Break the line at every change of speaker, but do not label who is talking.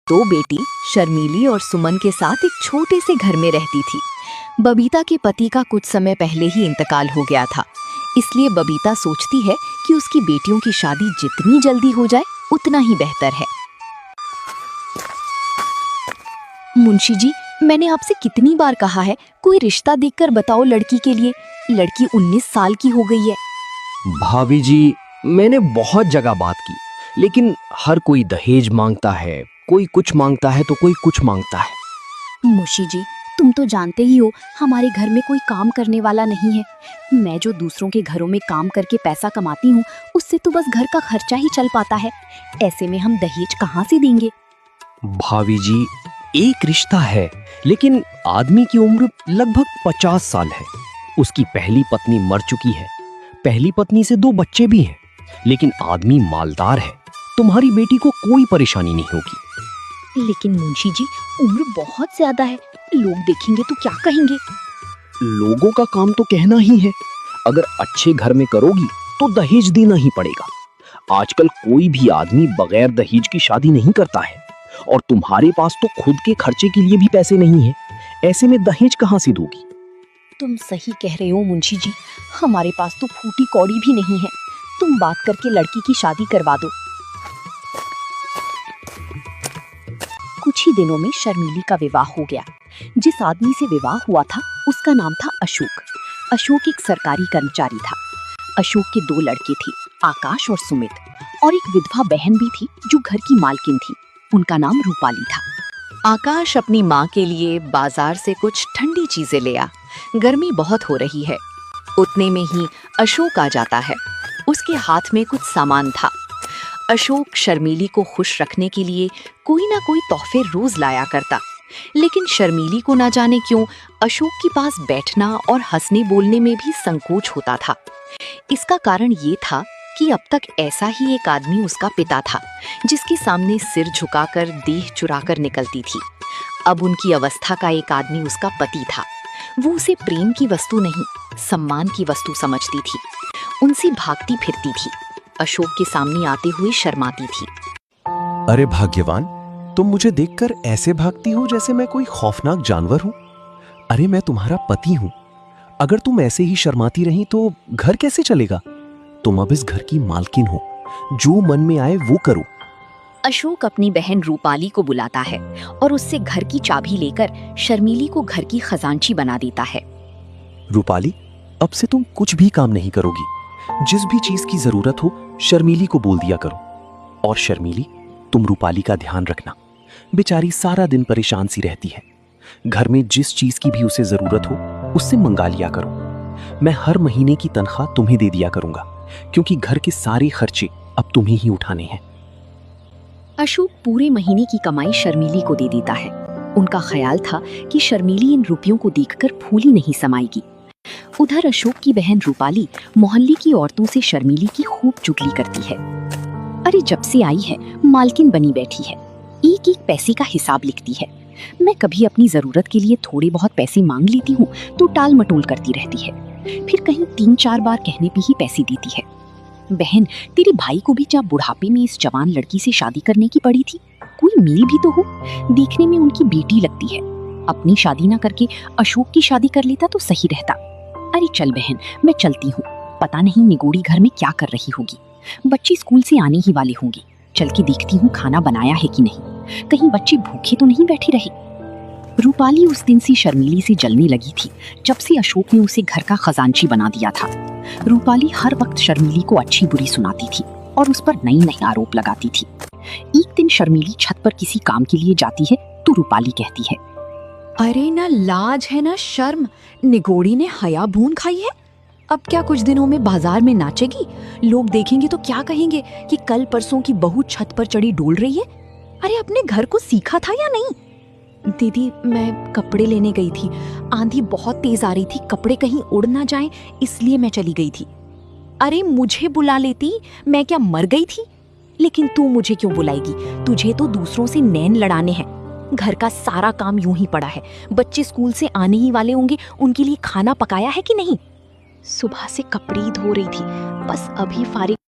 दो बेटी शर्मीली और सुमन के साथ एक छोटे से घर में रहती थी। बबीता के पति का कुछ समय पहले ही इंतकाल हो गया था, इसलिए बबीता सोचती है कि उसकी बेटियों की शादी जितनी जल्दी हो जाए उतना ही बेहतर है। मुंशी जी, मैंने आपसे कितनी बार कहा है कोई रिश्ता देखकर बताओ लड़की के लिए। लड़की 19 साल की हो गई है।
भाभी जी, मैंने बहुत जगह बात की, लेकिन हर कोई दहेज मांगता है, कोई कुछ मांगता है तो कोई कुछ मांगता है।
मुंशी जी, तुम तो जानते ही हो हमारे घर में कोई काम करने वाला नहीं है। मैं जो दूसरों के घरों में काम करके पैसा कमाती हूँ, उससे तो बस घर का खर्चा ही चल पाता है। ऐसे में हम दहेज कहाँ से देंगे?
भाभी जी, एक रिश्ता है, लेकिन आदमी की उम्र लगभग 50 साल है। उसकी पहली पत्नी मर चुकी है, पहली पत्नी से 2 बच्चे भी हैं, लेकिन आदमी मालदार है। तुम्हारी बेटी को कोई परेशानी नहीं होगी।
लेकिन मुंशी जी, उम्र बहुत ज्यादा है, लोग देखेंगे तो क्या कहेंगे?
लोगों का काम तो कहना ही है। अगर अच्छे घर में करोगी तो दहेज देना ही पड़ेगा। आजकल कोई भी आदमी बगैर दहेज की शादी नहीं करता है, और तुम्हारे पास तो खुद के खर्चे के लिए भी पैसे नहीं है। ऐसे में दहेज कहाँ से दोगी?
तुम सही कह रहे हो मुंशी जी, हमारे पास तो फूटी कौड़ी भी नहीं है। तुम बात करके लड़की की शादी करवा दो। कुछ ही दिनों में शर्मीली का विवाह हो गया। जिस आदमी से विवाह हुआ था उसका नाम था अशोक। अशोक एक सरकारी कर्मचारी था। अशोक के 2 लड़के थे, आकाश और सुमित, और एक विधवा बहन भी थी जो घर की मालकिन थी। उनका नाम रूपाली था। आकाश अपनी माँ के लिए बाजार से कुछ ठंडी चीजें ले आ। गर्मी बहुत हो रही है। उतने में ही अशोक आ जाता है। उसके हाथ में कुछ सामान था। अशोक शर्मीली को खुश रखने के लिए कोई ना कोई तोहफे रोज लाया करता, लेकिन शर्मीली को ना जाने क्यों अशोक के पास बैठना और हंसने बोलने में भी संकोच होता था। इसका कारण ये था कि अब तक ऐसा ही एक आदमी उसका पिता था, जिसके सामने सिर झुकाकर देह चुराकर निकलती थी। अब उनकी अवस्था का एक आदमी उसका पति था। वो उसे प्रेम की वस्तु नहीं, सम्मान की वस्तु समझती थी। उनसे भागती फिरती थी, अशोक के सामने आते हुए शर्माती थी।
अरे भाग्यवान, तुम मुझे देखकर ऐसे भागती हो जैसे मैं कोई खौफनाक जानवर हूं। अरे मैं तुम्हारा पति हूं। अगर तुम ऐसे ही शर्माती रही तो घर कैसे चलेगा? तुम अब इस घर की मालकिन हो, जो मन में आए वो करो।
अशोक अपनी बहन रूपाली को बुलाता है और उससे घर की चाबी लेकर शर्मीली को घर की खजांची बना देता है।
रूपाली, अब से तुम कुछ भी काम नहीं करोगी। जिस भी चीज की जरूरत हो शर्मीली को बोल दिया करो। और शर्मीली, तुम रूपाली का ध्यान रखना। बेचारी सारा दिन परेशान सी रहती है। घर में जिस चीज की भी उसे जरूरत हो उससे मंगा लिया करो। मैं हर महीने की तनख्वाह तुम्हें दे दिया करूंगा, क्योंकि घर के सारे खर्चे अब तुम्हें ही उठाने हैं।
अशोक पूरे महीने की कमाई शर्मीली को दे देता है। उनका ख्याल था कि शर्मीली इन रुपयों को देखकर फूली नहीं समाएगी। उधर अशोक की बहन रूपाली मोहल्ले की औरतों से शर्मीली की खूब चुगली करती है। अरे जब से आई है मालकिन बनी बैठी है, एक एक पैसे का हिसाब लिखती है। मैं कभी अपनी जरूरत के लिए थोड़े बहुत पैसे मांग लेती हूँ तो टाल मटोल करती रहती है, फिर कहीं 3-4 बार कहने पे ही पैसे देती है। बहन, तेरे भाई को भी जब बुढ़ापे में इस जवान लड़की से शादी करने की पड़ी थी, कोई मेल भी तो हो। देखने में उनकी बेटी लगती है। अपनी शादी ना करके अशोक की शादी कर लेता तो सही रहता। अरे चल बहन, मैं चलती हूँ। पता नहीं निगोड़ी घर में क्या कर रही होगी। बच्चे स्कूल से आने ही वाले होंगे। चल के देखती हूँ खाना बनाया है कि नहीं, कहीं बच्चे भूखे तो नहीं बैठे रहे। रूपाली उस दिन से शर्मीली से जलने लगी थी जब से अशोक ने उसे घर का खजांची बना दिया था। रूपाली हर वक्त शर्मीली को अच्छी बुरी सुनाती थी और उस पर नई नई आरोप लगाती थी। एक दिन शर्मीली छत पर किसी काम के लिए जाती है तो रूपाली कहती है,
अरे ना लाज है ना शर्म, निगोड़ी ने हया भून खाई है। अब क्या कुछ दिनों में बाजार में नाचेगी? लोग देखेंगे तो क्या कहेंगे कि कल परसों की बहू छत पर चढ़ी डोल रही है। अरे अपने घर को सीखा था या नहीं? दीदी, मैं कपड़े लेने गई थी। आंधी बहुत तेज आ रही थी, कपड़े कहीं उड़ ना जाएं, इसलिए मैं चली गई थी। अरे मुझे बुला लेती, मैं क्या मर गई थी? लेकिन तू मुझे क्यों बुलाएगी? तुझे तो दूसरों से नैन लड़ाने हैं। घर का सारा काम यूं ही पड़ा है। बच्चे स्कूल से आने ही वाले होंगे, उनके लिए खाना पकाया है कि नहीं? सुबह से कपड़े ही धो रही थी, बस अभी फारिग